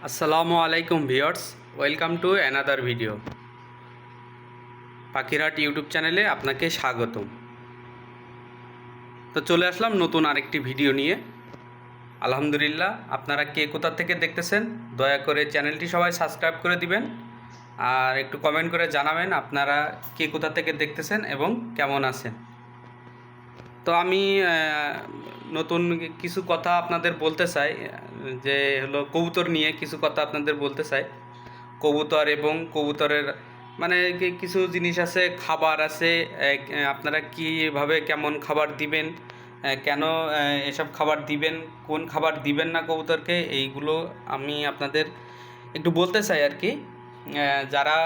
আসসালামু আলাইকুম viewers, welcome to another video. পাখিরহাট YouTube চ্যানেলে আপনাকে স্বাগতম। তো চলে আসলাম নতুন আরেকটি ভিডিও নিয়ে। আলহামদুলিল্লাহ, আপনারা কে কোথা থেকে দেখতেছেন দয়া করে চ্যানেলটি সবাই সাবস্ক্রাইব করে দিবেন আর একটু কমেন্ট করে জানাবেন আপনারা কে কোথা থেকে দেখতেছেন এবং কেমন আছেন। তো আমি নতুন কিছু কথা আপনাদের বলতে চাই, যে হলো কবুতর নিয়ে কিছু কথা আপনাদের বলতে চাই। কবুতর এবং কবুতরের মানে কিছু জিনিস আছে, খাবার আছে, আপনারা কীভাবে কেমন খাবার দিবেন, কেন এসব খাবার দিবেন, কোন খাবার দিবেন না কবুতরকে, এইগুলো আমি আপনাদের একটু বলতে চাই আর কি। যারা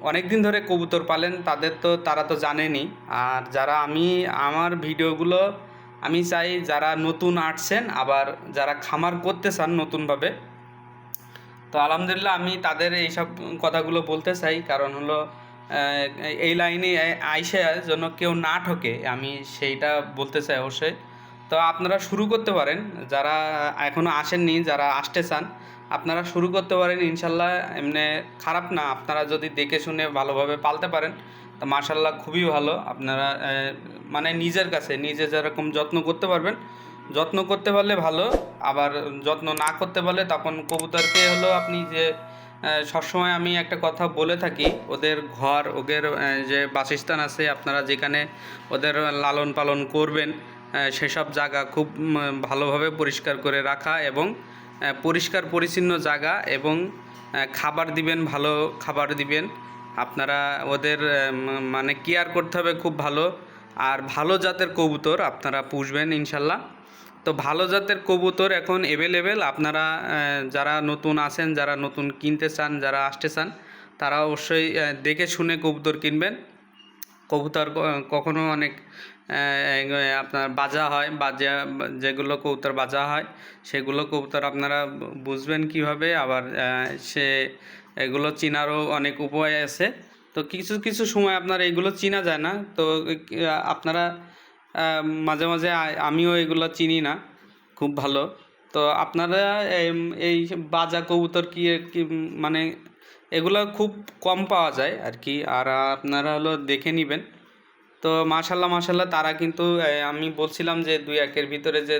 অনেক দিন ধরে কবুতর পালেন তারা তো জানেনই। আর যারা আমার ভিডিওগুলো আমি চাই যারা নতুন আসছেন, আবার যারা খামার করতে চান নতুনভাবে, তো আলহামদুলিল্লাহ আমি তাদের এইসব কথাগুলো বলতে চাই। কারণ হলো এই লাইনে আইসে যেন কেউ না ঠকে, আমি সেইটা বলতে চাই অবশ্যই। তো আপনারা শুরু করতে পারেন, যারা এখনও আসেননি, যারা আসতে চান আপনারা শুরু করতে পারেন ইনশাল্লাহ। এমনি খারাপ না, আপনারা যদি দেখে শুনে ভালোভাবে পালতে পারেন তো মাশাল্লাহ খুবই ভালো। আপনারা মানে নিজের কাছে নিজে যেরকম যত্ন করতে পারবেন, যত্ন করতে পারলে ভালো। আবার যত্ন না করতে পারলে তখন কবুতরকে হলো আপনি যে সবসময় আমি একটা কথা বলে থাকি, ওদের ঘর, ওদের যে বাসস্থান আছে, আপনারা যেখানে ওদের লালন পালন করবেন সেসব জায়গা খুব ভালোভাবে পরিষ্কার করে রাখা এবং পরিষ্কার পরিচ্ছন্ন জায়গা, এবং খাবার দিবেন, ভালো খাবার দিবেন। আপনারা ওদের মানে কেয়ার করতে হবে খুব ভালো। আর ভালো জাতের কবুতর আপনারা পুষবেন ইনশাল্লাহ। তো ভালো জাতের কবুতর এখন অ্যাভেলেবেল। আপনারা যারা নতুন আছেন, যারা নতুন কিনতে চান, যারা আসতে চান, তারা অবশ্যই দেখে শুনে কবুতর কিনবেন। কবুতর কখনো অনেক আপনার বাজা হয়, যেগুলো কবুতর বাজা হয় সেগুলো কবুতর আপনারা বুঝবেন কিভাবে। আবার সে এগুলো চিনারও অনেক উপায় আছে। তো কিছু কিছু সময় আপনার এগুলো চিনা যায় না, তো আপনারা মাঝে মাঝে আমিও এগুলো চিনি না খুব ভালো। তো আপনারা এই বাজা কবুতর কি মানে এগুলো খুব কম পাওয়া যায় আর কি, আর আপনারা হলো দেখে নেবেন। তো মাশাল্লাহ মাশাল্লাহ তারা কিন্তু আমি বলছিলাম যে 2-1 ভিতরে যে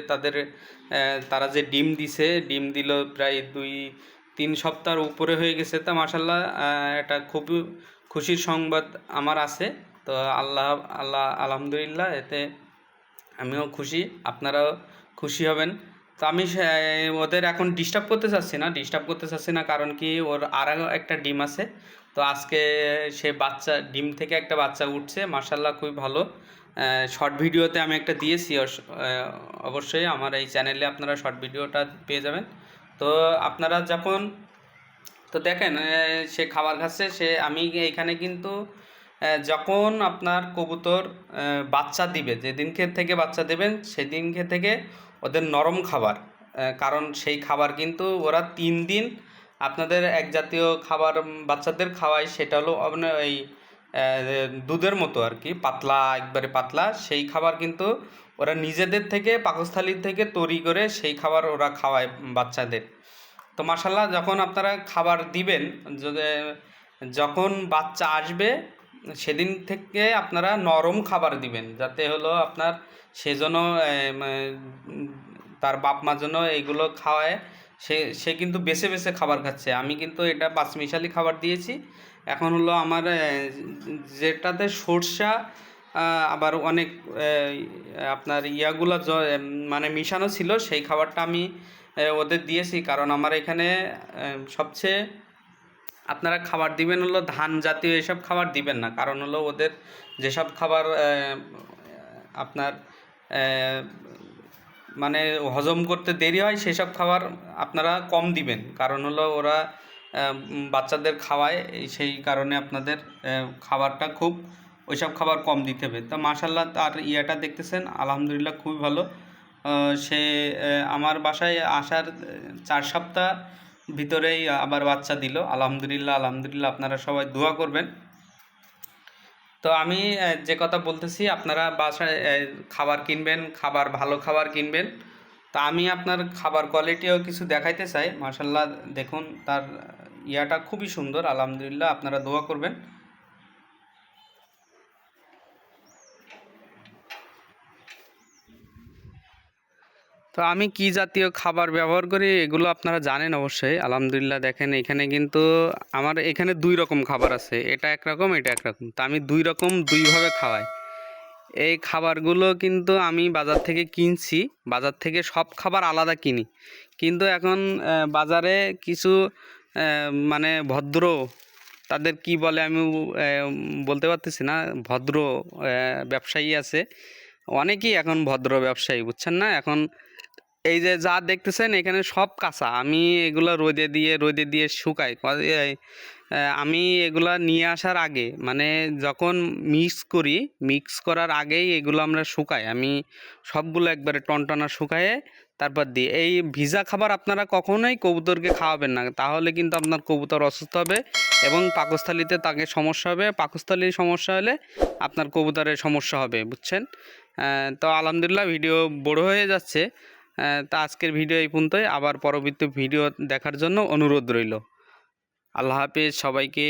তারা যে ডিম দিছে, ডিম দিল প্রায় 2-3 সপ্তাহের উপরে হয়ে গেছে। তা মাশাল্লাহ এটা খুব খুশির সংবাদ আমার আছে। তো আল্লাহ আল্লাহ আলহামদুলিল্লাহ, এতে আমিও খুশি, আপনারাও খুশি হবেন। তো আমি ওদের এখন ডিস্টার্ব করতে চাচ্ছি না, কারণ কি ওর আরও একটা ডিম আছে। তো আজকে সে বাচ্চা ডিম থেকে একটা বাচ্চা উঠছে, মার্শাল্লাহ খুবই ভালো। শর্ট ভিডিওতে আমি একটা দিয়েছি, অবশ্যই আমার এই চ্যানেলে আপনারা শর্ট ভিডিওটা পেয়ে যাবেন। তো আপনারা যখন তো দেখেন সে খাবার খাচ্ছে, আমি এইখানে কিন্তু যখন আপনার কবুতর বাচ্চা দিবে, যেদিনকে থেকে বাচ্চা দেবেন সেদিনকে থেকে ওদের নরম খাবার, কারণ সেই খাবার কিন্তু ওরা 3 দিন আপনাদের এক জাতীয় খাবার বাচ্চাদের খাওয়ায়, সেটা হলো আপনার এই দুধের মতো আর কি, পাতলা, একবারে পাতলা। সেই খাবার কিন্তু ওরা নিজেদের থেকে পাকস্থলীর থেকে তৈরি করে সেই খাবার ওরা খাওয়ায় বাচ্চাদের। তো মাশাল্লাহ যখন আপনারা খাবার দিবেন, যখন বাচ্চা আসবে সেদিন থেকে আপনারা নরম খাবার দিবেন, যাতে হলো আপনার সেজন্য তার বাপ মা জন্য এইগুলো খাওয়ায়। সে কিন্তু বেছে বেছে খাবার খাচ্ছে, আমি কিন্তু এটা পাঁচমিশালি খাবার দিয়েছি। এখন হলো আমার যেটাতে সরষা আবার অনেক আপনার ইয়াগুলো মানে মিশানো ছিল, সেই খাবারটা আমি ওদের দিয়েছি। কারণ আমার এখানে সবচেয়ে আপনারা খাবার দিবেন হলো ধান জাতীয় এসব খাবার দিবেন না, কারণ হলো ওদের যেসব খাবার আপনার মানে হজম করতে দেরি হয় সেসব খাবার আপনারা কম দিবেন, কারণ হলো ওরা বাচ্চাদের খাওয়ায়, সেই কারণে আপনাদের খাবারটা খুব ওইসব খাবার কম দিতে হবে। তো মাশাল্লাহ তার ইয়াটা দেখতেছেন আলহামদুলিল্লাহ খুবই ভালো। সে আমার বাসায় আসার 4 সপ্তাহ ভিতরেই আবার বাচ্চা দিল, আলহামদুলিল্লাহ আলহামদুলিল্লাহ। আপনারা সবাই দোয়া করবেন। তো আমি যে কথা বলতেছি, আপনারা বাসায় খাবার কিনবেন, ভালো খাবার কিনবেন। তা আমি আপনার খাবার কোয়ালিটিও কিছু দেখাইতে চাই। মাশাল্লাহ, দেখুন তার ইয়াটা খুবই সুন্দর। আলহামদুলিল্লাহ, আপনারা দোয়া করবেন। তো আমি কি জাতীয় খাবার ব্যবহার করি এগুলো আপনারা জানেন অবশ্যই। আলহামদুলিল্লাহ, দেখেন এখানে কিন্তু আমার এখানে 2 রকম খাবার আছে। এটা একরকম, এটা একরকম। তো আমি 2 রকম 2 ভাবে খাওয়াই। এই খাবারগুলো কিন্তু আমি বাজার থেকে কিনছি। বাজার থেকে সব খাবার আলাদা কিনি। কিন্তু এখন বাজারে কিছু মানে ভদ্র, তাদের কি বলে আমি বলতে পারতেছি না, ভদ্র ব্যবসায়ী আছে। অনেকেই এখন ভদ্র ব্যবসায়ী, বুঝছেন না? এখন এই যে যা দেখতেছেন এখানে সব কাঁচা। আমি এগুলা রোদে দিয়ে শুকাই। আমি এগুলা নিয়ে আসার আগে, মানে যখন মিক্স করার আগেই এগুলো আমরা শুকাই। আমি সবগুলো একবারে টনটনা শুকায়ে তারপর দিই। এই ভিজা খাবার আপনারা কখনোই কবুতরকে খাওয়াবেন না, তাহলে কিন্তু আপনার কবুতর অসুস্থ হবে এবং পাকস্থলীতে তাকে সমস্যা হবে। পাকস্থলীর সমস্যা হলে আপনার কবুতরের সমস্যা হবে, বুঝছেন? তো আলহামদুলিল্লাহ, ভিডিও বড় হয়ে যাচ্ছে। তা আজকের ভিডিও এই পর্যন্তই। আবার পরবর্তী ভিডিও দেখার জন্য অনুরোধ রইল। আল্লাহ হাফেজ সবাইকে।